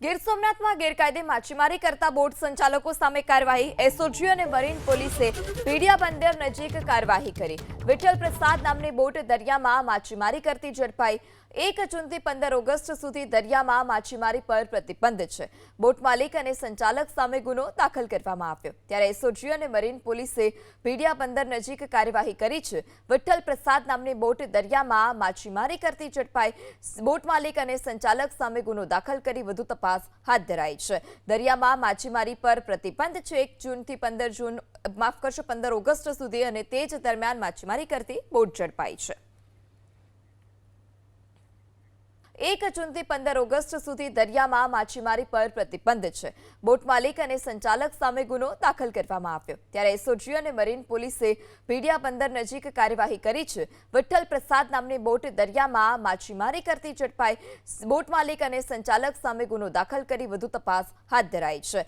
ગીર સોમનાથમાં ગેરકાયદે માછીમારી કરતા બોટ સંચાલકો સામે કાર્યવાહી। એસઓજી અને મરીન પોલીસે પીડિયા બંદર નજીક કાર્યવાહી કરી। વિઠ્ઠલ પ્રસાદ નામની બોટ દરિયામાં માછીમારી કરતી ઝડપાઈ। 1 જૂનથી 15 ઓગસ્ટ સુધી દરિયામાં માછીમારી પર પ્રતિબંધ છે। બોટ માલિક અને સંચાલક સામે ગુનો દાખલ કરવામાં આવ્યો। ત્યારે એસઓજી અને મરીન પોલીસે પીડિયા બંદર નજીક કાર્યવાહી કરી છે। વિઠ્ઠલ પ્રસાદ નામની બોટ દરિયામાં માછીમારી કરતી ઝડપાઈ। બોટ માલિક અને સંચાલક સામે ગુનો દાખલ કરી વધુ તપાસ હાથ ધરાઈ છે। દરિયામાં માછીમારી પર પ્રતિબંધ છે। 1 જૂનથી 15 ઓગસ્ટ સુધી અને તે જ દરમિયાન માછીમારી કરતી બોટ ઝડપાઈ છે। 1 જૂનથી 15 ઓગસ્ટ સુધી દરિયામાં માછીમારી પર પ્રતિબંધ છે। બોટ માલિક અને સંચાલક સામે ગુનો દાખલ કરવામાં આવ્યો। ત્યારે એસઓજી અને મરીન પોલીસે પીડિયા બંદર નજીક કાર્યવાહી કરી છે। વિઠ્ઠલ પ્રસાદ નામની બોટ દરિયામાં માછીમારી કરતી ઝડપાઈ। બોટ માલિક અને સંચાલક સામે ગુનો દાખલ કરી વધુ તપાસ હાથ ધરાઈ છે।